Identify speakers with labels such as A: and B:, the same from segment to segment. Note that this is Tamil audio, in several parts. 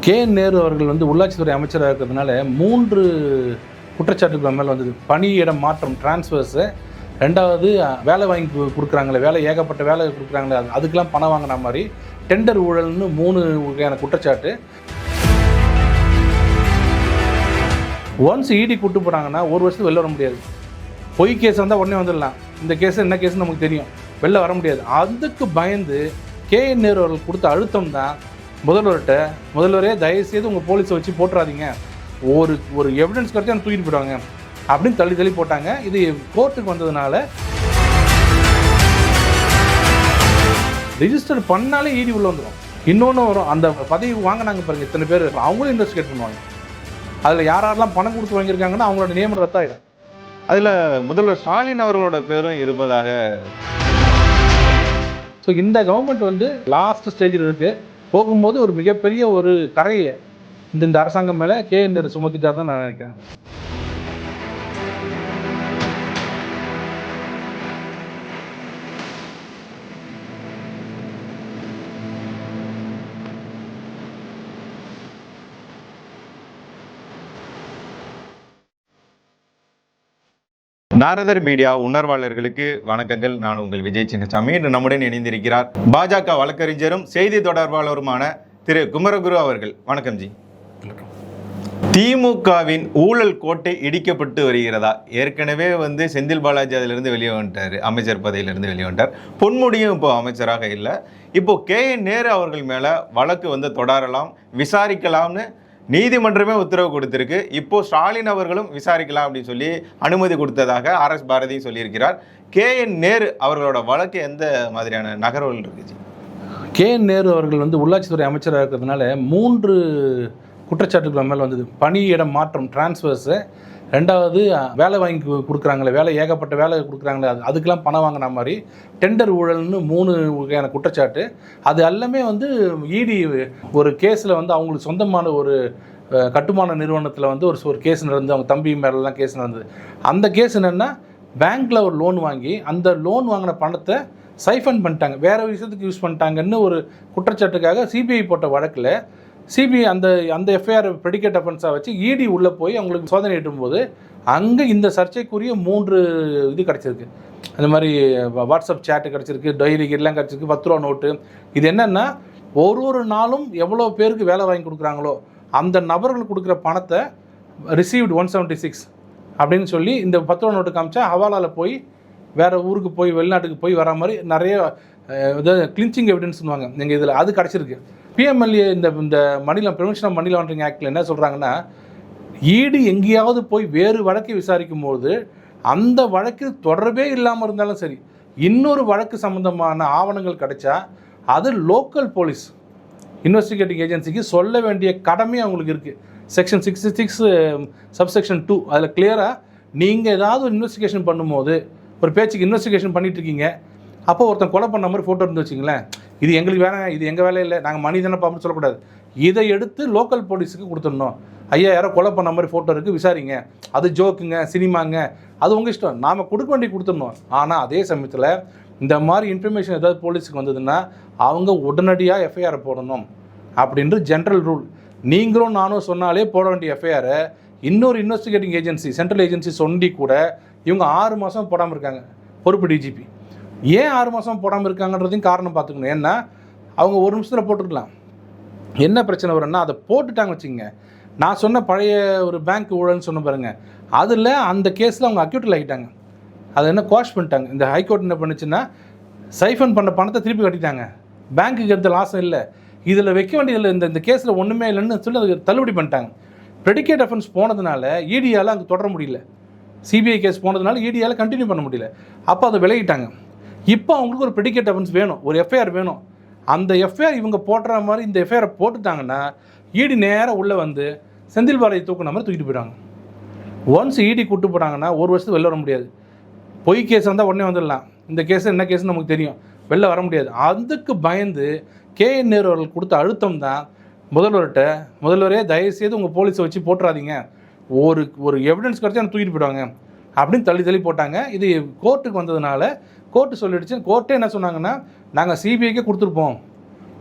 A: நேரு அவர்கள் வந்து உள்ளாட்சித்துறை அமைச்சராக இருக்கிறதுனால 3 குற்றச்சாட்டுகள் மேலே வந்தது. பணியிடம் மாற்றம் டிரான்ஸ்ஃபர்ஸு, 2வது வேலை வாங்கி கொடுக்குறாங்களே, வேலை ஏகப்பட்ட வேலை கொடுக்குறாங்களே, அதுக்கெல்லாம் பணம் வாங்கின மாதிரி டெண்டர் ஊழல்னு 3 வகையான குற்றச்சாட்டு. ஒன்ஸ் இடி கூட்டு போனாங்கன்னா 1 வருஷத்துக்கு வெளில வர முடியாது. பொய் கேஸ் வந்தால் உடனே வந்துடலாம். இந்த கேஸ் என்ன கேஸ்ன்னு நமக்கு தெரியும், வெளில வர முடியாது. அதுக்கு பயந்து நேரு அவர்கள் கொடுத்த அழுத்தம் தான் முதல்வரே தயவுசெய்து உங்கள் போலீஸை வச்சு போட்டுறாதீங்க, ஒரு எவிடன்ஸ் கருத்து எனக்கு தூக்கிட்டு போயிடுவாங்க அப்படின்னு தள்ளி போட்டாங்க. இது கோர்ட்டுக்கு வந்ததுனால ரிஜிஸ்டர் பண்ணாலே இடி உள்ள வந்துடும். இன்னொன்று வரும், அந்த பதவி வாங்கினாங்க பாருங்கள் இத்தனை பேர், அவங்களும் இன்வெஸ்டிகேட் பண்ணுவாங்க. அதில் யாரெல்லாம் பணம் கொடுத்து வாங்கியிருக்காங்கன்னா அவங்களோட நியமனம் ரத்தாயிடும்.
B: அதில் முதல்வர் ஸ்டாலின் அவர்களோட பேரும் இருப்பதாக.
A: ஸோ இந்த கவர்மெண்ட் வந்து லாஸ்ட் ஸ்டேஜில் இருக்குது. போகும்போது ஒரு மிகப்பெரிய ஒரு கரையை இந்த அரசாங்கம் மேலே நேரு சுமத்திட்டார் தான் நான் நினைக்கிறேன்.
B: நாரதர் மீடியா உணர்வாளர்களுக்கு வணக்கங்கள். நான் உங்கள் விஜய் சின்னசாமி. இன்று நம்முடன் இணைந்திருக்கிறார் பாஜக வழக்கறிஞரும் செய்தி தொடர்பாளருமான திரு குமரகுரு அவர்கள். வணக்கம் ஜி. திமுகவின் ஊழல் கோட்டை இடிக்கப்பட்டு வருகிறதா? ஏற்கனவே செந்தில் பாலாஜி அதிலிருந்து வெளியே வந்துட்டார், அமைச்சர் பதவியிலிருந்து வெளியே வந்துட்டார். பொன்முடியும் இப்போ அமைச்சராக இல்லை. இப்போ நேரு அவர்கள் மேலே வழக்கு தொடரலாம், விசாரிக்கலாம்னு நீதிமன்றமே உத்தரவு கொடுத்திருக்கு. இப்போ ஸ்டாலின் அவர்களும் விசாரிக்கலாம் அப்படின்னு சொல்லி அனுமதி கொடுத்ததாக RS பாரதியும் சொல்லியிருக்கிறார். நேரு அவர்களோட வழக்கு எந்த மாதிரியான நகர்வுகள் இருக்குது?
A: நேரு அவர்கள் உள்ளாட்சித்துறை அமைச்சராக இருக்கிறதுனால 3 குற்றச்சாட்டுகள் மேலே வந்தது. பணியிடம் மாற்றம் டிரான்ஸ்ஃபர்ஸு, 2வது வேலை வாங்கி கொடுக்குறாங்களே, வேலை ஏகப்பட்ட வேலை கொடுக்குறாங்களே, அதுக்கெல்லாம் பணம் வாங்கின மாதிரி டெண்டர் ஊழல்னு 3 வகையான குற்றச்சாட்டு. அது எல்லாமே இடி ஒரு கேஸில் அவங்களுக்கு சொந்தமான ஒரு கட்டுமான நிறுவனத்தில் ஒரு கேஸ் நடந்து, அவங்க தம்பி மேலெலாம் கேஸ் நடந்தது. அந்த கேஸ் என்னென்னா, பேங்க்கில் ஒரு லோன் வாங்கி அந்த லோன் வாங்கின பணத்தை சைஃபன் பண்ணிட்டாங்க, வேறு விஷயத்துக்கு யூஸ் பண்ணிட்டாங்கன்னு ஒரு குற்றச்சாட்டுக்காக சிபிஐ போட்ட வழக்கில் சிபிஐ அந்த எஃப்ஐஆர் ப்ரெடிகேட் அஃபென்ஸாக வச்சு இடி உள்ளே போய் அவங்களுக்கு சோதனை இட்டும்போது அங்கே இந்த சர்ச்சைக்குரிய 3 இது கிடச்சிருக்கு. அந்த மாதிரி வாட்ஸ்அப் சேட்டு கிடச்சிருக்கு, டைரி எல்லாம் கிடச்சிருக்கு, 10 ரூபா நோட்டு. இது என்னென்னா, ஒரு நாளும் எவ்வளோ பேருக்கு வேலை வாங்கி கொடுக்குறாங்களோ அந்த நபர்களுக்கு கொடுக்குற பணத்தை ரிசீவ்டு 176 அப்படின்னு சொல்லி இந்த 10 ரூபா நோட்டு காமிச்சா ஹவாலாவில் போய் வேறு ஊருக்கு போய் வெளிநாட்டுக்கு போய் வர மாதிரி நிறைய கிளின்ச்சிங் எவிடன்ஸ்னுவாங்க எங்கள் இதில். அது கிடச்சிருக்கு. பிஎம்எல்ஏ இந்த ப்ரிவென்ஷன் ஆஃப் மணி லாண்டரிங் ஆக்டில் என்ன சொல்கிறாங்கன்னா, இடி எங்கேயாவது போய் வேறு வழக்கை விசாரிக்கும் போது அந்த வழக்கு தொடர்பே இல்லாமல் இருந்தாலும் சரி, இன்னொரு வழக்கு சம்மந்தமான ஆவணங்கள் கிடைச்சா அது லோக்கல் போலீஸ் இன்வெஸ்டிகேட்டிங் ஏஜென்சிக்கு சொல்ல வேண்டிய கடமை அவங்களுக்கு இருக்குது. செக்ஷன் 66 சப்செக்ஷன் 2 அதில் கிளியராக, நீங்கள் ஏதாவது ஒரு இன்வெஸ்டிகேஷன் பண்ணும்போது, ஒரு பேச்சுக்கு இன்வெஸ்டிகேஷன் பண்ணிகிட்ருக்கீங்க, அப்போ ஒருத்தன் கொலை பண்ண மாதிரி ஃபோட்டோ இருந்து வச்சிங்களேன், இது எங்களுக்கு வேணாம், இது எங்கள் வேலை இல்லை, நாங்கள் மணி தானே பார்ப்போம்னு சொல்லக்கூடாது. இதை எடுத்து லோக்கல் போலீஸுக்கு கொடுத்துடணும். ஐயா யாரோ கொலை பண்ண மாதிரி ஃபோட்டோ இருக்குது, விசாரிங்க, அது ஜோக்குங்க, சினிமாங்க, அது உங்கள் இஷ்டம், நாம் கொடுக்க வேண்டி கொடுத்துடணும். ஆனால் அதே சமயத்தில் இந்த மாதிரி இன்ஃபர்மேஷன் ஏதாவது போலீஸுக்கு வந்ததுன்னா அவங்க உடனடியாக எஃப்ஐஆரை போடணும் அப்படின்ற ஜென்ரல் ரூல். நீங்களும் நானும் சொன்னாலே போட வேண்டிய எஃப்ஐஆரை இன்னொரு இன்வெஸ்டிகேட்டிங் ஏஜென்சி, சென்ட்ரல் ஏஜென்சி சொல்லி கூட இவங்க 6 மாதம் போடாமல் இருக்காங்க. பொறுப்பு டிஜிபி ஏன் 6 மாதம் போடாமல் இருக்காங்கன்றதையும் காரணம் பார்த்துக்கணும். ஏன்னா அவங்க 1 நிமிஷத்தில் போட்டுருக்கலாம். என்ன பிரச்சனை வரும்னா, அதை போட்டுட்டாங்க வச்சுங்க. நான் சொன்ன பழைய ஒரு பேங்க் ஊழல்னு சொன்ன பாருங்க, அதில் அந்த கேஸில் அவங்க அக்யூட்டில் ஆகிட்டாங்க. அதை என்ன குவாஷ் பண்ணிட்டாங்க. இந்த ஹைகோர்ட் என்ன பண்ணுச்சுன்னா, சைஃபன் பண்ண பணத்தை திருப்பி கட்டிட்டாங்க. பேங்க்குக்கு எந்த லாஸும் இல்லை, இதில் வைக்க வேண்டியதில்லை, இந்த கேஸில் ஒன்றுமே இல்லைன்னு சொல்லி அதுக்கு தள்ளுபடி பண்ணிட்டாங்க. ப்ரெடிகேட் அஃபென்ஸ் போனதுனால இடியால் அங்கே தொடர முடியல, சிபிஐ கேஸ் போனதுனால இடியால் கண்டினியூ பண்ண முடியல. அப்போ அதை விலகிட்டாங்க. இப்போ அவங்களுக்கு ஒரு ப்ரெடிகேட் அஃபென்ஸ் வேணும், ஒரு எஃப்ஐஆர் வேணும். அந்த எஃப்ஐஆர் இவங்க போடுற மாதிரி இந்த எஃப்ஐஆரை போட்டுட்டாங்கன்னா இடி நேராக உள்ளே செந்தில் பாலாஜி தூக்குன மாதிரி தூக்கிட்டு போயிடுவாங்க. ஒன்ஸ் இடி கூட்டு போட்டாங்கன்னா 1 வருஷத்துக்கு வெளில வர முடியாது. பொய் கேஸ் வந்தால் உடனே வந்துடலாம். இந்த கேஸ் என்ன கேஸ்ன்னு நமக்கு தெரியும், வெளில வர முடியாது. அதுக்கு பயந்து நேரு அவர்கள் கொடுத்த அழுத்தம் தான் முதல்வரே தயவுசெய்து உங்கள் போலீஸை வச்சு போட்டுறாதீங்க, ஒரு எவிடன்ஸ் கிடச்சா எனக்கு தூக்கிட்டு போயிடுவாங்க அப்படின்னு தள்ளி போட்டாங்க. இது கோர்ட்டுக்கு வந்ததுனால கோர்ட்டு சொல்லிடுச்சு. கோர்ட்டே என்ன சொன்னாங்கன்னா, நாங்கள் சிபிஐக்கே கொடுத்துருப்போம்,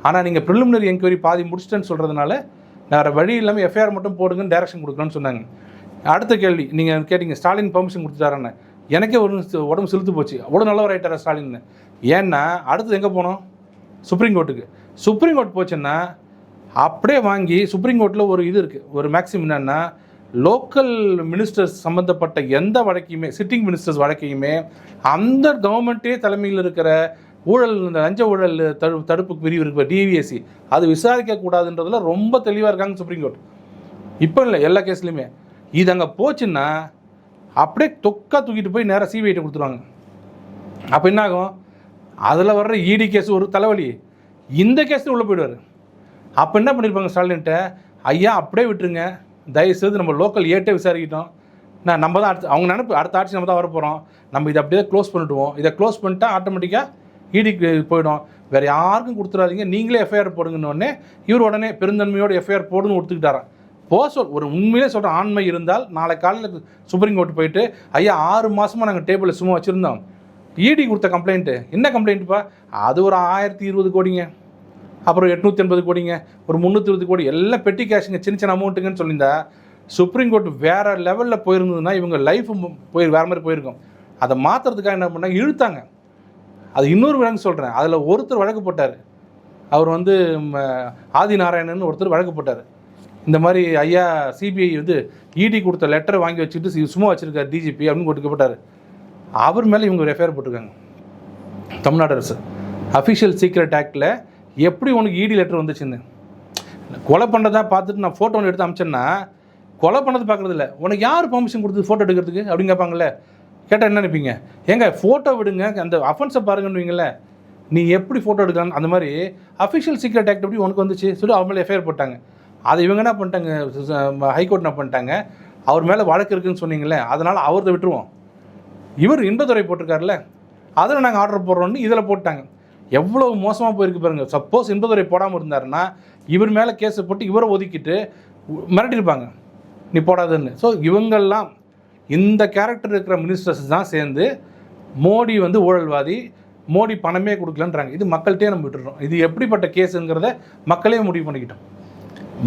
A: ஆனால் நீங்கள் ப்ரிலிமினரி என்கொயரி பாதி முடிச்சிட்டேன்னு சொல்கிறதுனால வேறு வழி இல்லாமல் எஃப்ஐஆர் மட்டும் போடுங்கன்னு டைரக்ஷன் கொடுக்கணும்னு சொன்னாங்க. அடுத்த கேள்வி நீங்கள் கேட்டிங்க, ஸ்டாலின் பெர்மிஷன் கொடுத்துட்டாருன்னு. எனக்கே உடம்பு செலுத்து போச்சு, அவ்வளோ நல்லவர் ஆகிட்டாரா ஸ்டாலின். ஏன்னா அடுத்தது எங்கே போனோம்? சுப்ரீம் கோர்ட்டுக்கு. சுப்ரீம் கோர்ட் போச்சுன்னா அப்படியே வாங்கி, சுப்ரீம் கோர்ட்டில் ஒரு இது இருக்குது, ஒரு மேக்ஸிமம் என்னென்னா, லோக்கல் மினிஸ்டர்ஸ் சம்மந்தப்பட்ட எந்த வழக்கையுமே, சிட்டிங் மினிஸ்டர்ஸ் வழக்கையுமே அந்த கவர்மெண்ட்டே தலைமையில் இருக்கிற ஊழல், இந்த லஞ்ச ஊழல் தடுப்பு பிரிவு இருக்கிற டிவிஎஸ்சி, அது விசாரிக்கக்கூடாதுன்றதுல ரொம்ப தெளிவாக இருக்காங்க சுப்ரீம் கோர்ட். இப்போ இல்லை, எல்லா கேஸ்லையுமே. இது அங்கே போச்சுன்னா அப்படியே தூக்கிட்டு போய் நேராக சிபிஐட்ட கொடுத்துருவாங்க. அப்போ என்ன ஆகும்? அதில் வர்ற இடி கேஸ் ஒரு தலைவலி, இந்த கேஸில் உள்ளே போயிடுவார். அப்போ என்ன பண்ணியிருப்பாங்க ஸ்டாலின்கிட்ட, ஐயா அப்படியே விட்டுருங்க, தயவுசெய்து நம்ம லோக்கல் ஏட்டே விசாரிக்கிட்டோம், நம்ம தான் அவங்க நினைப்பு அடுத்த ஆட்சி நம்ம தான் வரப்போகிறோம், நம்ம இதை அப்படியே க்ளோஸ் பண்ணிவிடுவோம், இதை க்ளோஸ் பண்ணிட்டா ஆட்டோமேட்டிக்காக இடிக்கு போயிடும், வேறு யாருக்கும் கொடுத்துடாதீங்க, நீங்களே எஃப்ஐஆர் போடுங்கன்னொடனே இவர் உடனே பெருந்தன்மையோடு எஃப்ஐஆர் போடுன்னு ஒத்துக்கிட்டாரான். ஒரு உண்மையிலே சொல்கிற ஆண்மை இருந்தால் நாளை காலையில் சுப்ரீம் கோர்ட் போயிட்டு, ஐயா 6 மாதமாக நாங்கள் டேபிளில் சும்மா வச்சுருந்தோம், இடி கொடுத்த கம்ப்ளைண்ட்டு என்ன கம்ப்ளைண்ட்டுப்பா, அது ஒரு 1020 கோடிங்க, அப்புறம் 880 கோடிங்க, ஒரு 320 கோடி, எல்லாம் பெட்டி கேஷுங்க, சின்ன சின்ன அமௌண்ட்டுங்கன்னு சொல்லியிருந்தா சுப்ரீம் கோர்ட் வேறு லெவலில் போயிருந்ததுன்னா இவங்க லைஃப் வேறு மாதிரி போயிருக்கும். அதை மாற்றுறதுக்காக என்ன பண்ணாங்க, இழுத்தாங்க. அது இன்னொரு வழக்கு சொல்கிறேன், அதில் ஒருத்தர் வழக்கு போட்டார், அவர் ஆதி நாராயணன் ஒருத்தர் வழக்கு போட்டார். இந்த மாதிரி ஐயா சிபிஐ இடி கொடுத்த லெட்டரை வாங்கி வச்சுட்டு சும்மா வச்சுருக்காரு டிஜிபி அப்படின்னு கொடுக்கப்பட்டார். அவர் மேலே இவங்க ஒரு எஃப்ஐஆர் போட்டிருக்காங்க தமிழ்நாடு அரசு. அஃபிஷியல் சீக்ரெட் ஆக்டில் எப்படி உனக்கு இடி லெட்டர் வந்துச்சுன்னு, கொலை பண்ணுறதா பார்த்துட்டு நான் ஃபோட்டோ ஒன்று எடுத்து அமிச்சேன்னா, கொலை பண்ணது பார்க்குறதில்ல, உனக்கு யார் பெர்மிஷன் கொடுத்து ஃபோட்டோ எடுக்கிறதுக்கு அப்படின்னு கேட்பாங்கல்ல. கேட்டால் என்ன நினைப்பீங்க, ஏங்க ஃபோட்டோ விடுங்க, அந்த அஃபென்ஸை பாருங்கன்னுவீங்களே, நீ எப்படி ஃபோட்டோ எடுக்கலாம், அந்த மாதிரி அஃபிஷியல் சீக்ரெட் ஆக்ட் எப்படி உனக்கு வந்துச்சு சொல்லி அவர் மேலே எஃப்ஐஆர் போட்டாங்க. அதை இவங்க என்ன பண்ணிட்டாங்க, ஹைகோர்ட் என்ன பண்ணிட்டாங்க, அவர் மேலே வழக்கு இருக்குதுன்னு சொன்னீங்களே, அதனால் அவர்கிட்ட விட்டுருவோம், இவர் இன்பதுரை போட்டிருக்காருல்ல அதில் நாங்கள் ஆர்டர் போடுறோன்னு இதில் போட்டாங்க. எவ்வளோ மோசமாக போயிருக்கு பாருங்கள். சப்போஸ் இன்பதுரை போடாமல் இருந்தாருன்னா இவர் மேலே கேஸை போட்டு இவரை ஒதுக்கிட்டு மிரட்டியிருப்பாங்க, நீ போடாதுன்னு. ஸோ இவங்கெல்லாம் இந்த கேரக்டர் இருக்கிற மினிஸ்டர்ஸ் தான் சேர்ந்து மோடி ஊழல்வாதி, மோடி பணமே கொடுக்கலன்றாங்க. இது மக்கள்கிட்டே நம்ம விட்டுறோம். இது எப்படிப்பட்ட கேஸுங்கிறத மக்களே முடிவு பண்ணிக்கிட்டோம்.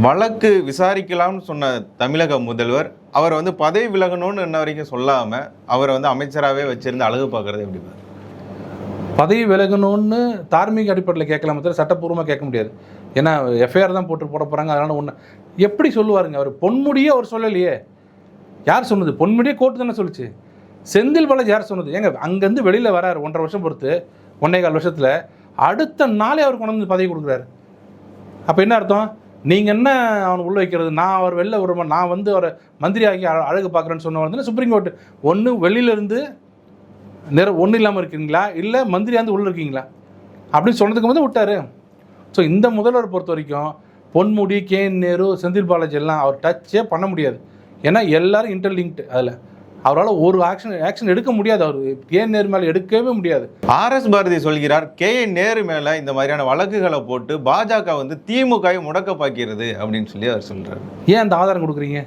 B: வழக்கு விசாரிக்கலாம்னு சொன்ன தமிழக முதல்வர் அவர் பதவி விலகணும்னு இன்ன வரைக்கும் சொல்லாமல் அவரை அமைச்சராகவே வச்சிருந்து அழகு பார்க்குறது எப்படி?
A: பதவி விலகணும்னு தார்மீக அடிப்படையில் கேட்கலாம், தவிர சட்டப்பூர்வமாக கேட்க முடியாது. ஏன்னா எஃப்ஐஆர் தான் போட போகிறாங்க. அதனால் ஒன்று எப்படி சொல்லுவாருங்க, அவர் பொன்முடியே அவர் சொல்லலையே. யார் சொன்னது? பொன்முடியே கோர்ட்டு தானே சொல்லிச்சு. செந்தில் பாலாஜி யார் சொன்னது? ஏங்க அங்கேருந்து வெளியில் வராரு 1.5 வருஷம் பொறுத்து, 1.25 வருஷத்தில் அடுத்த நாளே அவர் கொண்டு வந்து பதவி கொடுக்குறாரு. அப்போ என்ன அர்த்தம்? நீங்கள் என்ன அவனை உள்ள வைக்கிறது, நான் அவர் வெளில விடுமா, நான் அவரை மந்திரி ஆகி அழகு பார்க்குறேன்னு சொன்ன சுப்ரீம் கோர்ட்டு ஒன்று வெளியிலேருந்து ஒன்றும் இல்லாமல் இருக்கீங்களா, இல்லை மந்திரியாந்து உள்ளே இருக்கீங்களா அப்படின்னு சொன்னதுக்கு விட்டார். ஸோ இந்த முதல்வர் பொறுத்த வரைக்கும் பொன்முடி, கேஎன் நேரு, செந்தில் பாலாஜி எல்லாம் அவர் டச்சே பண்ண முடியாது. ஏன்னா எல்லோரும் இன்டர்லிங்க்டு. அதில் அவரால் ஒரு ஆக்ஷன் எடுக்க முடியாது. அவர் கேஎன் நேரு மேலே எடுக்கவே முடியாது.
B: ஆர்எஸ் பாரதி சொல்கிறார், கேஎன் நேரு மேலே இந்த மாதிரியான வழக்குகளை போட்டு பாஜக திமுகவை முடக்க பார்க்கிறது அப்படின்னு சொல்லி அவர் சொல்கிறார்.
A: ஏன் அந்த ஆதாரம் கொடுக்குறீங்க?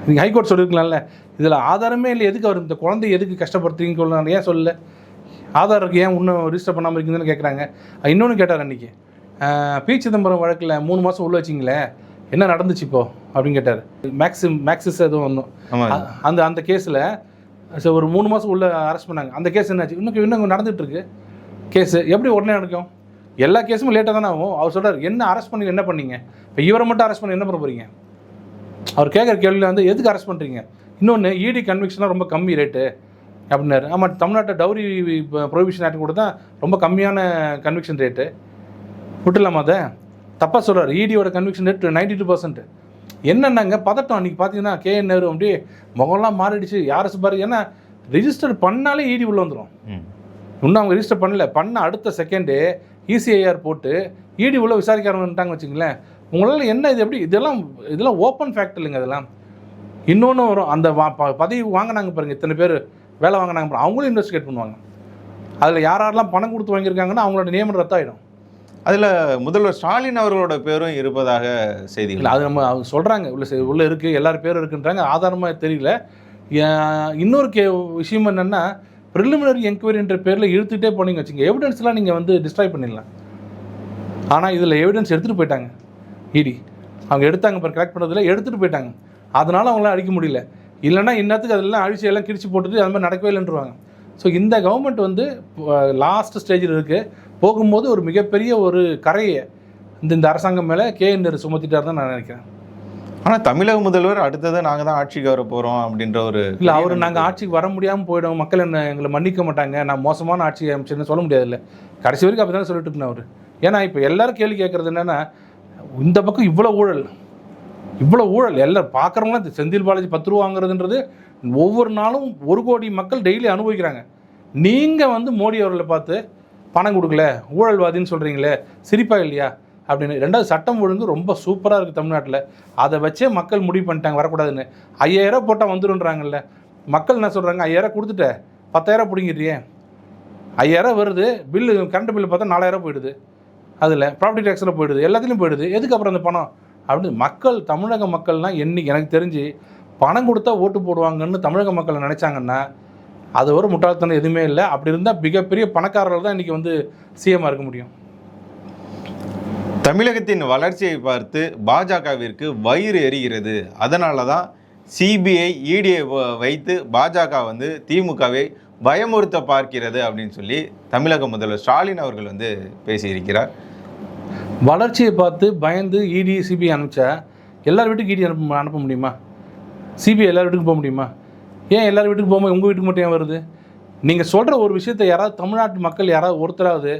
A: நீங்கள் ஹைகோர்ட் சொல்லியிருக்கலாம்ல, இதில் ஆதாரமே இல்லை, எதுக்கு அவர் இந்த குழந்தை எதுக்கு கஷ்டப்படுத்துறீங்கன்னு சொல்லலாம், ஏன் சொல்லலை? ஆதாருக்கு ஏன் இன்னும் ரிஜிஸ்டர் பண்ணாமல் இருக்குதுன்னு கேட்குறாங்க. இன்னொன்று கேட்டார் அன்றைக்கி, பி சிதம்பரம் வழக்கில் 3 மாதம் உள்ள வச்சிங்களே, என்ன நடந்துச்சு இப்போ அப்படின்னு கேட்டார். மேக்ஸிஸ் எதுவும் ஒன்றும் அந்த கேஸில் ஒரு 3 மாதம் உள்ள அரெஸ்ட் பண்ணாங்க. அந்த கேஸ் என்னாச்சு? இன்னும் நடந்துகிட்ருக்கு கேஸு. எப்படி உடனே நடக்கும்? எல்லா கேஸும் லேட்டாக தானே ஆகும். அவர் சொல்கிறார், என்ன அரெஸ்ட் பண்ணி என்ன பண்ணீங்க, இப்போ இவரை மட்டும் அரெஸ்ட் பண்ணி என்ன பண்ண போகிறீங்க? அவர் கேட்குற கேள்வியில் எதுக்கு அரெஸ்ட் பண்ணுறீங்க? இன்னொன்று, இடி கன்விக்ஷனாக ரொம்ப கம்மி ரேட்டு அப்படின்னாரு. ஆமாம், தமிழ்நாட்டில் டவுரி ப்ரொஹிபிஷன் ஆக்ட் கூட தான் ரொம்ப கம்மியான கன்விக்ஷன் ரேட்டு. விட்டுலாமா? அதை தப்பாக சொல்கிறார். இடியோட கன்விக்ஷன் ரேட் 92%. என்னென்னாங்க பதட்டம் அன்றைக்கி பார்த்தீங்கன்னா, கேஎன் நேரு அப்படியே முகம்லாம் மாறிடுச்சு. யாரை பாரு, ஏன்னா ரிஜிஸ்டர் பண்ணாலே இடி உள்ளே வந்துடும். இன்னும் அவங்க ரிஜிஸ்டர் பண்ண அடுத்த செகண்டே இசிஐஆர் போட்டு இடி உள்ள விசாரிக்க ஆரம்பிட்டாங்க வச்சுங்களேன். உங்களால் என்ன இது எப்படி? இதெல்லாம் ஓப்பன் ஃபேக்ட் இல்லைங்க. அதெல்லாம் இன்னொன்று வரும். அந்த பதவி வாங்கினாங்க பாருங்கள், இத்தனை பேர் வேலை வாங்கினாங்க பாருங்கள், அவங்களும் இன்வெஸ்டிகேட் பண்ணுவாங்க. அதில் யாரெல்லாம் பணம் கொடுத்து வாங்கியிருக்காங்கன்னா அவங்களோட நியமனம் ரத்தாயிடும். அதில்
B: முதல்வர் ஸ்டாலின் அவர்களோட பேரும் இருப்பதாக செய்திகள்.
A: அது நம்ம அவங்க சொல்கிறாங்க, உள்ளே இருக்குது, எல்லாரும் பேரும் இருக்குன்றாங்க. ஆதாரமாக தெரியல. இன்னொரு விஷயம் என்னென்னா, ப்ரிலிமினரி என்கொயரின்ற பேரில் இழுத்துகிட்டே போனீங்க வச்சுங்க, எவிடன்ஸ்லாம் நீங்கள் டிஸ்ட்ராய் பண்ணிடலாம். ஆனால் இதில் எவிடன்ஸ் எடுத்துகிட்டு போயிட்டாங்க இடி. அவங்க எடுத்தாங்க இப்போ கலெக்ட் பண்ணுறதுல எடுத்துகிட்டு போயிட்டாங்க. அதனால் அவங்களாம் அழிக்க முடியல. இல்லைன்னா இன்னத்துக்கு அதெல்லாம் அழிச்சியெல்லாம் கிழிச்சு போட்டுட்டு அது மாதிரி நடக்கவே இல்லைன்றுவாங்க. ஸோ இந்த கவர்மெண்ட் வந்து லாஸ்ட் ஸ்டேஜில் இருக்குது. போகும்போது ஒரு மிகப்பெரிய ஒரு கரையை இந்த அரசாங்கம் மேலே கேஎன்ஆர் சுமத்திட்டார் தான் நான் நினைக்கிறேன்.
B: ஆனால் தமிழக முதல்வர் அடுத்தது நாங்கள் தான் ஆட்சிக்கு வர போகிறோம் அப்படின்ற ஒரு
A: இல்லை, அவர் நாங்கள் ஆட்சிக்கு வர முடியாமல் போயிடும், மக்கள் எங்களை மன்னிக்க மாட்டாங்க, நான் மோசமான ஆட்சி அமைச்சர்னு சொல்ல முடியாதுல்ல. கடைசி வரைக்கும் அப்படி தானே சொல்லிட்டு இருக்கேன் அவர். ஏன்னா இப்போ எல்லாரும் கேள்வி கேட்குறது என்னென்னா, இந்த பக்கம் இவ்வளோ ஊழல் எல்லோரும் பார்க்குறவங்களாம் செந்தில் பாலாஜி 10 ரூபா வாங்குறதுன்றது ஒவ்வொரு நாளும் 1 கோடி மக்கள் டெய்லி அனுபவிக்கிறாங்க. நீங்கள் வந்து மோடி அவர்களை பார்த்து பணம் கொடுக்கல, ஊழல்வாதின்னு சொல்கிறீங்களே, சிரிப்பா இல்லையா அப்படின்னு. ரெண்டாவது, சட்டம் ஒழுங்கு ரொம்ப சூப்பராக இருக்குது தமிழ்நாட்டில். அதை வச்சே மக்கள் முடிவு பண்ணிட்டாங்க வரக்கூடாதுன்னு. 5000 போட்டால் வந்துடுன்றாங்கல்ல. மக்கள் என்ன சொல்கிறாங்க, 5000 கொடுத்துட்ட 10,000 பிடிங்கிறியே, 5000 வருது, பில்லு கரண்ட் பில்லு பார்த்தா 4000 போயிடுது, அதில் ப்ராப்பர்ட்டி டேக்ஸில் போயிடுது, எல்லாத்துலேயும் போயிடுது, எதுக்கு அப்புறம் அந்த பணம் அப்படின்னு மக்கள், தமிழக மக்கள்லாம் எனக்கு தெரிஞ்சு பணம் கொடுத்தா ஓட்டு போடுவாங்கன்னு தமிழக மக்கள் நினச்சாங்கன்னா அது ஒரு முட்டாள்தனம் எதுவுமே இல்லை. அப்படி இருந்தால் மிகப்பெரிய பணக்காரர்கள் தான் இன்றைக்கி வந்து சிஎம்மாக இருக்க முடியும்.
B: தமிழகத்தின் வளர்ச்சியை பார்த்து பாஜகவிற்கு வயிறு எரிகிறது. அதனால தான் சிபிஐ இடியை வைத்து பாஜக வந்து திமுகவை பயமுறுத்த பார்க்கிறது அப்படின்னு சொல்லி தமிழக முதல்வர் ஸ்டாலின் அவர்கள் வந்து பேசியிருக்கிறார்.
A: வளர்ச்சியை பார்த்து பயந்து இடி சிபிஐ அனுப்பிச்சா எல்லார் வீட்டுக்கு இடி அனுப்ப முடியுமா? சிபிஐ எல்லார் வீட்டுக்கு போக முடியுமா? ஏன் எல்லார் வீட்டுக்கு போகும்போது உங்கள் வீட்டுக்கு மட்டும் ஏன் வருது? நீங்கள் சொல்கிற ஒரு விஷயத்தை யாராவது தமிழ்நாட்டு மக்கள் யாராவது ஒருத்தராவது,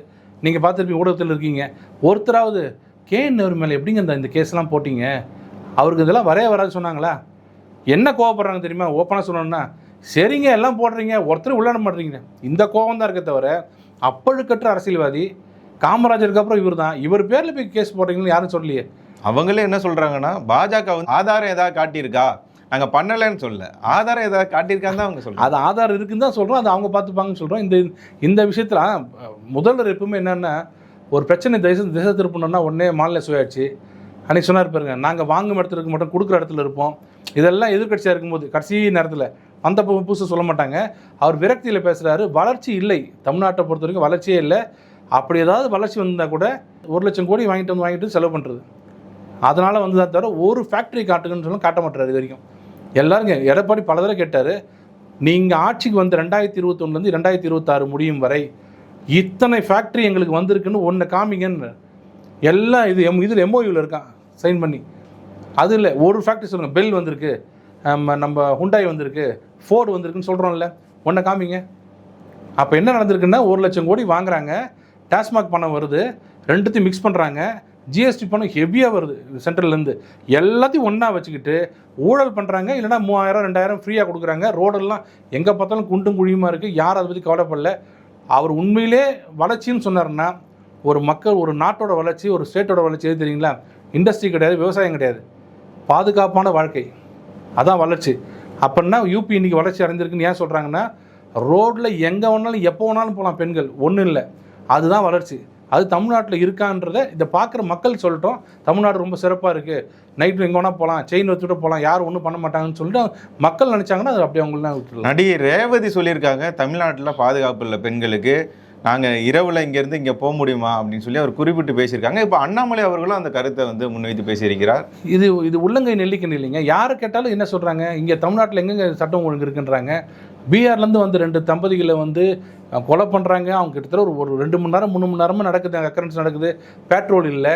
A: நீங்கள் பார்த்துருப்பீங்க, ஊடகத்தில் இருக்கீங்க, ஒருத்தராவது கேஎன்ஆர் மேலே எப்படிங்க இந்த கேஸ்லாம் போட்டிங்க, அவருக்கு இதெல்லாம் வராது சொன்னாங்களா? என்ன கோவப்படுறாங்க தெரியுமா? ஓப்பனாக சொல்லணும்னா, சரிங்க எல்லாம் போடுறீங்க, ஒருத்தர் உள்ளாட மாட்டீங்க, இந்த கோவம் தான் இருக்க தவிர அப்பழுக்கற்ற அரசியல்வாதி காமராஜருக்கு அப்புறம் இவர் தான், இவர் பேரில் போய் கேஸ் போடுறீங்கன்னு யாரும் சொல்லலையே. அவங்களே
B: என்ன சொல்கிறாங்கன்னா, பாஜக வந்து ஆதாரம் ஏதாவது காட்டியிருக்கா, நாங்கள் பண்ணலைன்னு சொல்ல, ஆதாரம் ஏதாவது காட்டியிருக்கான்னு தான் அவங்க சொல்கிறோம்.
A: அது ஆதாரம் இருக்குன்னு தான் சொல்கிறோம், அது அவங்க பார்த்துப்பாங்கன்னு சொல்கிறோம். இந்த விஷயத்தில் முதல்வர் எப்பவுமே என்னென்னா, ஒரு பிரச்சனை திசை திருப்பணுன்னா உடனே மாநில சுயாட்சி அன்றைக்கி சொன்னார் பாருங்க, நாங்கள் வாங்கும் இடத்துல இருக்க மாட்டோம், கொடுக்குற இடத்துல இருப்போம். இதெல்லாம் எதிர்கட்சியாக இருக்கும்போது கடைசி நேரத்தில் அந்த புதுசு சொல்ல மாட்டாங்க. அவர் விரக்தியில் பேசுகிறாரு. வளர்ச்சி இல்லை, தமிழ்நாட்டை பொறுத்த வரைக்கும் வளர்ச்சியே இல்லை. அப்படி ஏதாவது வளர்ச்சி வந்தால் கூட 1,00,000 கோடி வாங்கிட்டு செலவு பண்ணுறது, அதனால் வந்து தான் தவிர ஒரு ஃபேக்ட்ரி காட்டுங்கன்னு சொல்லி காட்ட மாட்டார். இது வரைக்கும் எல்லாருங்க எடப்பாடி பல தடவை கேட்டார், நீங்கள் ஆட்சிக்கு வந்து 2021 2026 முடியும் வரை இத்தனை ஃபேக்ட்ரி எங்களுக்கு வந்திருக்குன்னு ஒன்று காமிங்கன்னு. எல்லாம் இதில் எம்ஓயூவில் இருக்கான் சைன் பண்ணி. அது இல்லை, ஒரு ஃபேக்ட்ரி சொல்லுங்கள், பெல் வந்திருக்கு, நம்ம ஹுண்டாய் வந்திருக்கு, ஃபோர்டு வந்திருக்குன்னு சொல்கிறோம்ல, ஒன்றை காமிங்க. அப்போ என்ன நடந்திருக்குன்னா, 1,00,000 கோடி வாங்குறாங்க, டாஸ்மாக் பணம் வருது, ரெண்டுத்தையும் மிக்ஸ் பண்ணுறாங்க, ஜிஎஸ்டி பணம் ஹெவியாக வருது சென்ட்ரல்லேருந்து, எல்லாத்தையும் ஒன்றா வச்சுக்கிட்டு ஊழல் பண்ணுறாங்க. இல்லைனா 3000 2000 ஃப்ரீயாக கொடுக்குறாங்க. ரோடெல்லாம் எங்கே பார்த்தாலும் குண்டும் குழியுமாக இருக்குது, யாரும் அதை பற்றி கவலைப்படல. அவர் உண்மையிலே வளர்ச்சின்னு சொன்னார்னா, ஒரு மக்கள், ஒரு நாட்டோட வளர்ச்சி, ஒரு ஸ்டேட்டோட வளர்ச்சி எது தெரியுங்களா? இண்டஸ்ட்ரி கிடையாது, விவசாயம் கிடையாது, பாதுகாப்பான வாழ்க்கை, அதான் வளர்ச்சி. அப்படின்னா யூபி இன்றைக்கி வளர்ச்சி அடைஞ்சிருக்குன்னு ஏன் சொல்கிறாங்கன்னா, ரோட்டில் எங்கே வேணாலும் எப்போ வேணாலும் போகலாம் பெண்கள், ஒன்றும் இல்லை, அதுதான் வளர்ச்சி. அது தமிழ்நாட்டில் இருக்கான்றதை இதை பார்க்குற மக்கள் சொல்லிட்டோம். தமிழ்நாடு ரொம்ப சிறப்பாக இருக்குது, நைட்டு எங்கே வேணால் போகலாம், செயின் வச்சுட்டு போகலாம், யாரும் ஒன்றும் பண்ண மாட்டாங்கன்னு சொல்லிட்டு மக்கள் நினச்சாங்கன்னா அது அப்படியே அவங்களாம் விட்டுருலாம்.
B: நடிகை ரேவதி சொல்லியிருக்காங்க, தமிழ்நாட்டில் பாதுகாப்பு இல்லை பெண்களுக்கு, நாங்கள் இரவில் இங்கேருந்து இங்கே போக முடியுமா அப்படின்னு சொல்லி அவர் குறிப்பிட்டு பேசியிருக்காங்க. இப்போ அண்ணாமலை அவர்களும் அந்த கருத்தை வந்து முன்வைத்து பேசியிருக்கிறார்.
A: இது உள்ளங்கை நெல்லிக்கணும் இல்லைங்க. யாரை கேட்டாலும் என்ன சொல்கிறாங்க, இங்கே தமிழ்நாட்டில் எங்கெங்கே சட்டம் ஒழுங்கு இருக்குன்றாங்க. பீகார்லேருந்து வந்து 2 தம்பதிகளை வந்து கொலை பண்ணுறாங்க. அவங்க கிட்டத்தட்ட ஒரு 2 மணி நேரம் 3 மணி நேரமாக நடக்குது, அக்கரன்ஸ் நடக்குது, பெட்ரோல் இல்லை.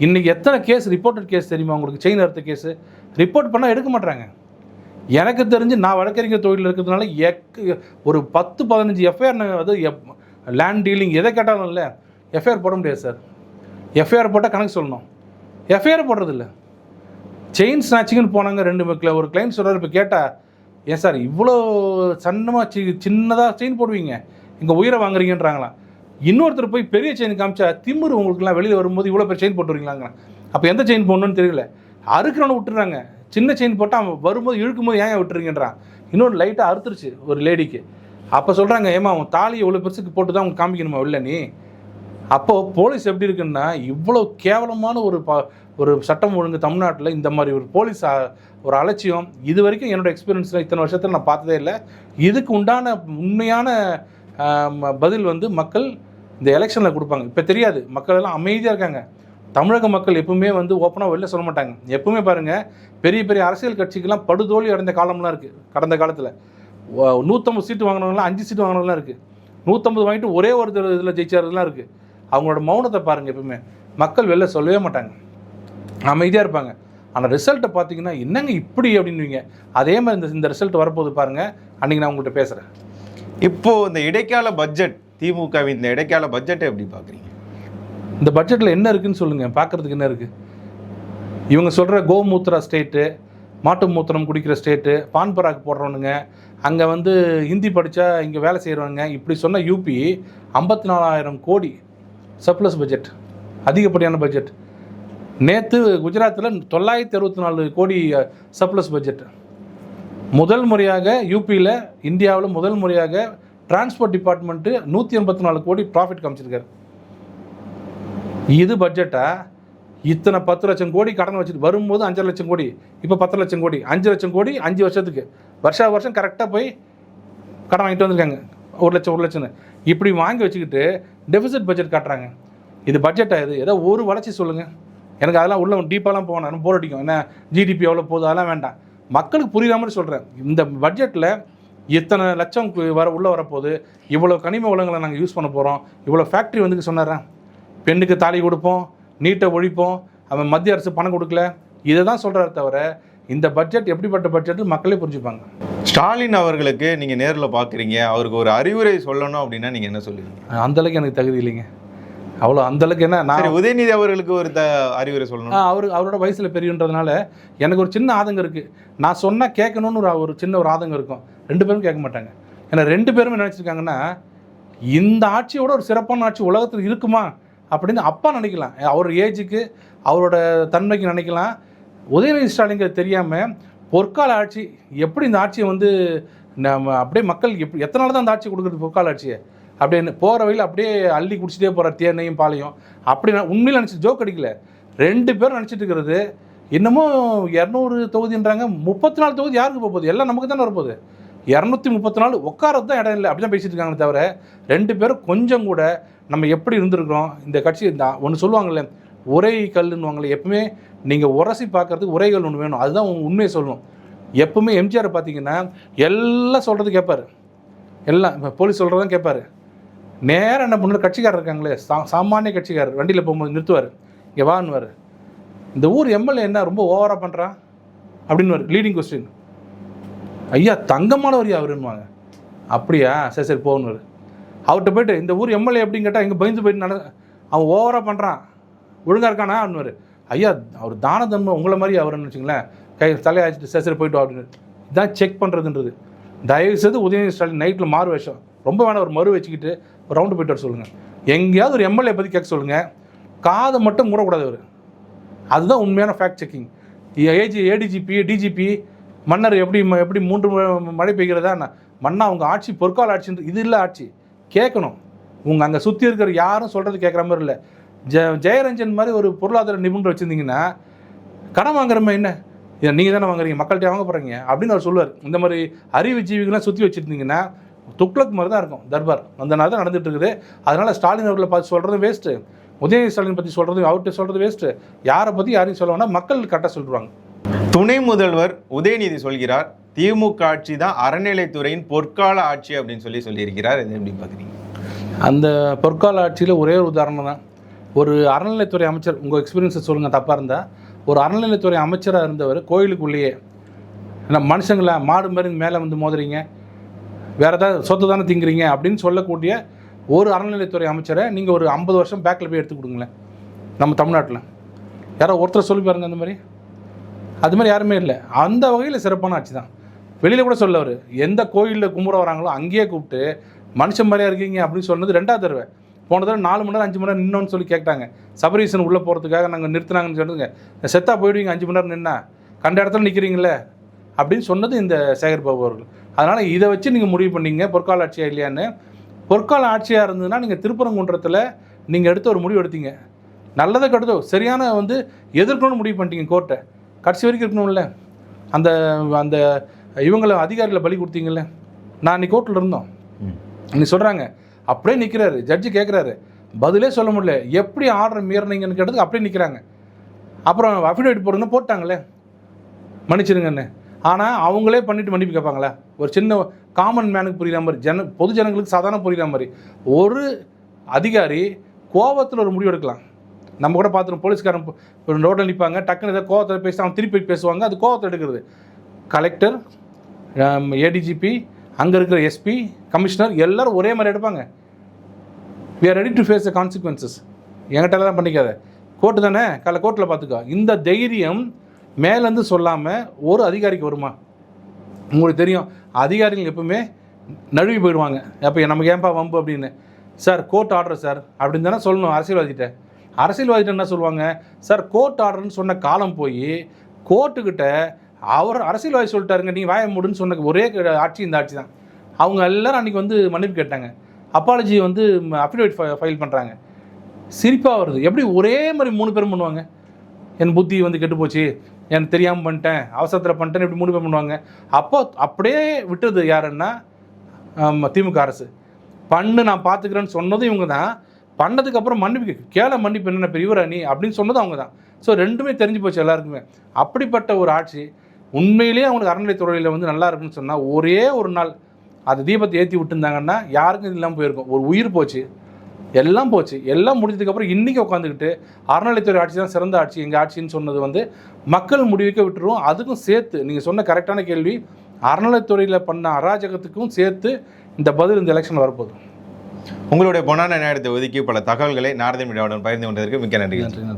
A: இன்றைக்கி எத்தனை கேஸ் ரிப்போர்ட்டட் கேஸ் தெரியுமா உங்களுக்கு? செயின் அறுத்த கேஸு ரிப்போர்ட் பண்ணால் எடுக்க மாட்டாங்க. எனக்கு தெரிஞ்சு நான் வழக்கறிஞர் தொழில் இருக்கிறதுனால ஒரு 10-15 எஃப்ஐஆர், அது லேண்ட் டீலிங் எதை கேட்டாலும் இல்லை, எஃப்ஐஆர் போட முடியாது சார். எஃப்ஐஆர் போட்டால் கணக்கு சொல்லணும், எஃப்ஐஆர் போடுறதில்ல. செயின் ஸ்நாச்சிங்னு போனாங்க 2 ஒரு கிளைண்ட் சொல்கிறார், இப்போ கேட்டால், ஏன் சார் இவ்வளோ சன்னமாக சின்னதாக செயின் போடுவீங்க, இங்கே உயிரை வாங்குறீங்கன்றாங்களாம். இன்னொருத்தர் போய் பெரிய செயின் காமிச்சா, திமிரு உங்களுக்குலாம் வெளியில் வரும்போது இவ்வளோ பெரிய செயின் போட்டுருவீங்களாங்க. அப்போ எந்த செயின் போடணும்னு தெரியல, அறுக்கிறவனை விட்டுறாங்க. சின்ன செயின் போட்டால் அவன் வரும்போது இழுக்கும் போது ஏன் விட்டுறீங்கன்றான். இன்னொரு லைட்டாக அறுத்துருச்சு ஒரு லேடிக்கு. அப்போ சொல்கிறாங்க, ஏமா அவன் தாலி எவ்வளோ பெருசுக்கு போட்டு தான் அவங்க காமிக்கணுமா இல்லை நீ? அப்போது போலீஸ் எப்படி இருக்குன்னா, இவ்வளோ கேவலமான ஒரு சட்டம் ஒழுங்கு தமிழ்நாட்டில், இந்த மாதிரி ஒரு போலீஸ் ஒரு அலட்சியம் இது வரைக்கும் என்னோடய எக்ஸ்பீரியன்ஸில் இத்தனை வருஷத்தில் நான் பார்த்ததே இல்லை. இதுக்கு உண்டான உண்மையான பதில் வந்து மக்கள் இந்த எலெக்ஷனில் கொடுப்பாங்க. இப்போ தெரியாது, மக்கள் எல்லாம் அமைதியாக இருக்காங்க. தமிழக மக்கள் எப்பவுமே வந்து ஓப்பனாக வெளில சொல்ல மாட்டாங்க. எப்பவுமே பாருங்கள், பெரிய பெரிய அரசியல் கட்சிக்கெல்லாம் படுதோல்வி அடைந்த காலம்லாம் இருக்குது. கடந்த காலத்தில் 150 சீட்டு வாங்கினவங்களாம் 5 சீட்டு வாங்கினவங்களாம் இருக்குது. 150 வாங்கிட்டு ஒரே ஒரு இதில் ஜெயிச்சாருலாம் இருக்குது. அவங்களோட மௌனத்தை பாருங்கள். எப்பவுமே மக்கள் வெளில சொல்லவே மாட்டாங்க, அமைதியாக இருப்பாங்க. ஆனால் ரிசல்ட்டை பார்த்தீங்கன்னா என்னங்க இப்படி அப்படின்னுவீங்க. அதே மாதிரி இந்த ரிசல்ட் வரப்போது பாருங்கள். அன்றைக்கி நான் உங்கள்கிட்ட பேசுகிறேன்.
B: இப்போது இந்த இடைக்கால பட்ஜெட், திமுகவின் இந்த இடைக்கால பட்ஜெட்டை எப்படி பார்க்குறீங்க?
A: இந்த பட்ஜெட்டில் என்ன இருக்குதுன்னு சொல்லுங்கள். பார்க்குறதுக்கு என்ன இருக்குது? இவங்க சொல்கிற கோமூத்திரா ஸ்டேட்டு, மாட்டு மூத்திரம் குடிக்கிற ஸ்டேட்டு, பான் பராக் போடுறவனுங்க, அங்கே வந்து ஹிந்தி படித்தா இங்கே வேலை செய்கிறவங்க, இப்படி சொன்ன யூபி 54,000 கோடி சர்ப்ளஸ் பட்ஜெட், அதிகப்படியான பட்ஜெட். நேற்று குஜராத்தில் 964 கோடி சர்ப்ளஸ் பட்ஜெட். முதல் முறையாக யூபியில், இந்தியாவில் முதல் முறையாக டிரான்ஸ்போர்ட் டிபார்ட்மெண்ட்டு 184 கோடி ப்ராஃபிட் காமிச்சிருக்காரு. இது பட்ஜெட்டா? இத்தனை 10 லட்சம் கோடி கடன் வச்சுட்டு வரும்போது 5 லட்சம் கோடி, இப்போ 10 லட்சம் கோடி, 5 லட்சம் கோடி 5 வருஷத்துக்கு, வருஷம் கரெக்டாக போய் கடன் வாங்கிட்டு வந்திருக்காங்க. 1 லட்சம்னு இப்படி வாங்கி வச்சுக்கிட்டு டெபிசிட் பட்ஜெட் காட்டுறாங்க. இது பட்ஜெட்டாக? இது ஏதோ ஒரு வளர்ச்சி சொல்லுங்கள். எனக்கு அதெல்லாம் உள்ள டீப்பாலாம் போகணும், போர் அடிக்கும். என்ன ஜிடிபி எவ்வளோ போகுது அதெல்லாம் வேண்டாம், மக்களுக்கு புரியுற மாதிரி சொல்கிறேன். இந்த பட்ஜெட்டில் இத்தனை லட்சம் உள்ளே வரப்போகுது, இவ்வளோ கனிம வளங்களை நாங்கள் யூஸ் பண்ண போகிறோம், இவ்வளோ ஃபேக்ட்ரி வந்து சொன்னாரன், பெண்ணுக்கு தாலி கொடுப்போம், நீட்டை ஒழிப்போம், அவன் மத்திய அரசு பணம் கொடுக்கல, இதை தான் சொல்கிறாரு தவிர இந்த பட்ஜெட் எப்படிப்பட்ட பட்ஜெட்டு மக்களே புரிஞ்சுப்பாங்க.
B: ஸ்டாலின் அவர்களுக்கு நீங்கள் நேரில் பார்க்குறீங்க, அவருக்கு ஒரு அறிவுரை சொல்லணும் அப்படின்னா நீங்கள் என்ன சொல்லுவீங்க?
A: அந்தளவுக்கு எனக்கு தகுதி இல்லைங்க. அவ்வளோ அந்தளவுக்கு என்ன, நான்
B: உதயநிதி அவர்களுக்கு ஒரு அறிவுரை சொல்லணும்.
A: அவரோட வயசில் பெரியன்றதுனால எனக்கு ஒரு சின்ன ஆதங்கம் இருக்குது. நான் சொன்னால் கேட்கணும்னு ஒரு சின்ன ஒரு ஆதங்கம் இருக்கும். 2 பேரும் கேட்க மாட்டாங்க. ஏன்னா 2 பேருமே நினச்சிருக்காங்கன்னா இந்த ஆட்சியோட ஒரு சிறப்பான ஆட்சி உலகத்தில் இருக்குமா அப்படின்னு அப்பா நினைக்கலாம். அவர் ஏஜுக்கு அவரோட தன்மைக்கு நினைக்கலாம். உதயநிதி ஸ்டாலினுக்கு தெரியாமல் பொற்கால ஆட்சி எப்படி இந்த ஆட்சியை வந்து நம்ம அப்படியே மக்கள் எத்தனை நாள் தான் அந்த ஆட்சி கொடுக்குறது, பொற்கால ஆட்சியை அப்படின்னு போகிற வழியில் அப்படியே அள்ளி குடிச்சிட்டே போகிற தேனையும் பாலையும் அப்படி உண்மையில் நினச்சி ஜோக் அடிக்கல. 2 பேரும் நினச்சிட்டு இருக்கிறது இன்னமும் 200 தொகுதின்றாங்க. 34 தொகுதி யாருக்கு போகுது? எல்லாம் நமக்கு தானே வரப்போகுது. 234 உட்காரது தான் இடம் இல்லை, அப்படி தான் பேசிட்டு இருக்காங்க. தவிர 2 பேரும் கொஞ்சம் கூட நம்ம எப்படி இருந்திருக்கிறோம் இந்த கட்சி. இந்த ஒன்று சொல்லுவாங்கள்ல, உரை கல்லுன்னுவாங்களே, எப்பவுமே நீங்கள் உரசி பார்க்கறதுக்கு உரைகள் ஒன்று வேணும், அதுதான் உண்மையை சொல்லணும். எப்பவுமே எம்ஜிஆர் பார்த்தீங்கன்னா எல்லாம் சொல்கிறது கேட்பார், எல்லாம் இப்போ போலீஸ் சொல்கிறதான் கேட்பார். நேராக என்ன பண்ணுற கட்சிக்காரர் இருக்காங்களே, சாமானிய கட்சிக்காரர் வண்டியில் போகும்போது நிறுத்துவார், இங்கே வான்னுவார், இந்த ஊர் எம்எல்ஏ என்ன ரொம்ப ஓவராக பண்ணுறான் அப்படின்னுவார். லீடிங் கொஸ்டின், ஐயா தங்கமானவர் அவருன்னுவாங்க. அப்படியா, சரி சரி போகணுவார். அவர்கிட்ட போய்ட்டு இந்த ஊர் எம்எல்ஏ அப்படின்னு கேட்டால் எங்கே பயந்து போயிட்டு அவன் ஓவராக பண்ணுறான், ஒழுங்காக இருக்கானா அப்படின்னுவார். ஐயா அவர் தான தன்மை உங்களை மாதிரி அவருன்னு வச்சுங்களேன், தலையாச்சிட்டு சரி சரி போய்ட்டு அப்படின்னு இதான் செக் பண்ணுறதுன்றது. தயவுசெய்து உதயநிதி ஸ்டாலின் நைட்டில் மாறு வேஷம் ரொம்ப வேணாம், ஒரு மறு வச்சுக்கிட்டு ஒரு ரவுண்டு போய்ட்டு வர சொல்லுங்கள். எங்கேயாவது ஒரு எம்எல்ஏ பற்றி கேட்க சொல்லுங்கள், காதை மட்டும் மூடக்கூடாது அவர். அதுதான் உண்மையான ஃபேக்ட் செக்கிங். ஏடிஜிபி டிஜிபி மன்னர் எப்படி 3 மழை பெய்கிறதா மன்னா அவங்க ஆட்சி பொற்கால ஆட்சின்ற இது இல்லை. ஆட்சி கேட்கணும். உங்கள் அங்கே சுற்றி இருக்கிற யாரும் சொல்கிறது கேட்குற மாதிரி இல்லை. ஜெயரஞ்சன் மாதிரி ஒரு பொருளாதார நிபுணர் வச்சுருந்தீங்கன்னா கடன் வாங்குறமே என்ன, இதை நீங்கள் தானே வாங்குறீங்க, மக்கள்கிட்ட வாங்க போகிறீங்க அப்படின்னு அவர் சொல்லுவார். இந்த மாதிரி அறிவு ஜீவிகள்லாம் சுற்றி வச்சுருந்தீங்கன்னா துக்ளக் மாதிரி தான் இருக்கும் தர்பார். அந்த நாள் தான் நடந்துட்டு இருக்குது. அதனால் ஸ்டாலின் அவர்களை பார்த்து சொல்கிறது வேஸ்ட்டு, உதயநிதி ஸ்டாலின் பற்றி சொல்கிறது அவர்கிட்ட சொல்கிறது வேஸ்ட்டு. யாரை பற்றி யாரையும் சொல்ல வேணால், மக்கள் கரெக்டாக சொல்லிடுவாங்க.
B: துணை முதல்வர் உதயநிதி சொல்கிறார் திமுக ஆட்சி தான் அறநிலைத்துறையின் பொற்கால ஆட்சி அப்படின்னு சொல்லியிருக்கிறார். இது எப்படி பார்க்குறீங்க?
A: அந்த பொற்கால ஆட்சியில் ஒரே ஒரு உதாரணம் தான். ஒரு அறநிலைத்துறை அமைச்சர், உங்கள் எக்ஸ்பீரியன்ஸை சொல்லுங்கள் தப்பாக இருந்தால், ஒரு அறநிலைத்துறை அமைச்சராக இருந்தவர் கோயிலுக்குள்ளேயே என்ன மனுஷங்களா மாடு மாதிரி மேலே வந்து மோதுறீங்க, வேறு ஏதாவது சொத்து தானே திங்குறீங்க அப்படின்னு சொல்லக்கூடிய ஒரு அறநிலைத்துறை அமைச்சரை நீங்கள் ஒரு 50 வருஷம் பேக்கில் போய் எடுத்து கொடுங்களேன். நம்ம தமிழ்நாட்டில் யாரோ ஒருத்தர் சொல்லி பாருங்க. அந்த மாதிரி அது மாதிரி யாருமே இல்லை. அந்த வகையில் சிறப்பான ஆட்சி தான். வெளியில் கூட சொல்லவர், எந்த கோயிலில் கும்பிட வராங்களோ அங்கேயே கூப்பிட்டு மனுஷன் மாதிரியாக இருக்கீங்க அப்படின்னு சொன்னது 2வது தடவை. போன தடவை 4 மணி நேரம் 5 மணி நேரம் நின்னோன்னு சொல்லி கேட்டாங்க. சபரீசன் உள்ளே போகிறதுக்காக நாங்கள் நிறுத்தினாங்கன்னு சொல்லுங்க. செத்தா போயிடுவீங்க 5 மணி நேரம் நின்னா, கண்ட இடத்துல நிற்கிறீங்களே அப்படின்னு சொன்னது இந்த சேகர் பாபு அவர்கள். அதனால் இதை வச்சு நீங்கள் முடிவு பண்ணீங்க பொற்கால ஆட்சியாக இல்லையான்னு. பொற்கால ஆட்சியாக இருந்ததுன்னா நீங்கள் திருப்பரங்குன்றத்தில் நீங்கள் எடுத்த ஒரு முடிவு எடுத்தீங்க, நல்லதை கெடுதோ சரியான வந்து எதிர்க்கணும்னு முடிவு பண்ணிட்டீங்க. கோர்ட்டை கடைசி வரைக்கும் இருக்கணும்ல. அந்த அந்த இவங்களை அதிகாரிகளை பலி கொடுத்தீங்கல்ல. நான் இன்னைக்கு கோர்ட்டில் இருந்தோம், இன்னைக்கு சொல்கிறாங்க அப்படியே நிற்கிறாரு. ஜட்ஜி கேட்குறாரு, பதிலே சொல்ல முடியல. எப்படி ஆர்டர் மீறினீங்கன்னு கேட்டதுக்கு அப்படியே நிற்கிறாங்க. அப்புறம் அஃபிடேவிட் போடுங்கன்னு போட்டாங்களே மன்னிச்சிருங்கன்னு. ஆனால் அவங்களே பண்ணிவிட்டு மன்னிப்பு கேட்பாங்களா? ஒரு சின்ன காமன் மேனுக்கு புரிகிற மாதிரி, பொது ஜனங்களுக்கு சாதாரண புரிகிற மாதிரி ஒரு அதிகாரி கோபத்தில் ஒரு முடிவு எடுக்கலாம். நம்ம கூட பார்த்துருவோம், போலீஸ்காரன் ரோட்டில் நிற்பாங்க, டக்குன்னு ஏதாவது கோவத்தில் பேசி அவன் திருப்பி பேசுவாங்க, அது கோவத்தில் எடுக்கிறது. கலெக்டர், ஏடிஜிபி, அங்கே இருக்கிற எஸ்பி, கமிஷனர் எல்லோரும் ஒரே மாதிரி எடுப்பாங்க. we are ready to face the consequences. என்கிட்ட தான் பண்ணிக்காத, கோர்ட்டு தானே, காலைல கோர்ட்டில் பார்த்துக்கோ. இந்த தைரியம் மேலேருந்து சொல்லாமல் ஒரு அதிகாரிக்கு வருமா? உங்களுக்கு தெரியும், அதிகாரிகள் எப்பவுமே நழுவி போயிடுவாங்க. அப்போ நமக்கு ஏன்பா வம்பு அப்படின்னு. சார் கோர்ட் ஆர்டர் சார் அப்படின்னு தானே சொல்லணும் அரசியல்வாதிகிட்ட என்ன சொல்லுவாங்க? சார் கோர்ட் ஆர்டர்னு சொன்ன காலம் போய் கோர்ட்டுக்கிட்ட அவர் அரசியல்வாதி சொல்லிட்டாருங்க, நீங்கள் வாய மூடுன்னு சொன்ன ஒரே ஆட்சி இந்த ஆட்சி தான். அவங்க எல்லோரும் அன்றைக்கி வந்து மன்னிப்பு கேட்டாங்க, அப்பாலஜி வந்து அஃபிடேவிட் ஃபைல் பண்ணுறாங்க. சிரிப்பாக வருது. எப்படி ஒரே மாதிரி 3 பேரும் பண்ணுவாங்க? என் புத்தி வந்து கெட்டு போச்சு, எனக்கு தெரியாமல் பண்ணிட்டேன், அவசரத்தில் பண்ணிட்டேன்னு எப்படி 3 பேர் பண்ணுவாங்க? அப்போ அப்படியே விட்டது யாருன்னா திமுக அரசு. நான் பார்த்துக்கிறேன்னு சொன்னதும் இவங்க தான். பண்ணதுக்கப்புறம் மன்னிப்பு கேள மன்னிப்பு என்னென்ன பெரியவரா நீ அப்படின்னு சொன்னதும் அவங்க தான். ஸோ ரெண்டுமே தெரிஞ்சு போச்சு எல்லாருக்குமே. அப்படிப்பட்ட ஒரு ஆட்சி உண்மையிலேயே அவங்களுக்கு அறநிலைத்துறையில் வந்து நல்லா இருக்குன்னு சொன்னால் ஒரே ஒரு நாள் அது தீபத்தை ஏற்றி விட்டுருந்தாங்கன்னா யாருக்கும் இது இல்லாமல் போயிருக்கும். ஒரு உயிர் போச்சு, எல்லாம் போச்சு. எல்லாம் முடிஞ்சதுக்கப்புறம் இன்றைக்கி உட்காந்துக்கிட்டு அறநிலைத்துறை ஆட்சி தான் சிறந்த ஆட்சி, எங்கள் ஆட்சின்னு சொன்னது வந்து மக்கள் முடிவுக்க விட்டுருவோம். அதுக்கும் சேர்த்து நீங்கள் சொன்ன கரெக்டான கேள்வி, அறநிலைத்துறையில் பண்ண அராஜகத்துக்கும் சேர்த்து இந்த பதில் இந்த எலெக்ஷன் வரப்போகுது.
B: உங்களுடைய பொன்னான நேரத்தை ஒதுக்கி பல தகவல்களை நாரதன் மீடியாவுடன் பகிர்ந்து கொண்டதற்கு மிக்க நன்றி.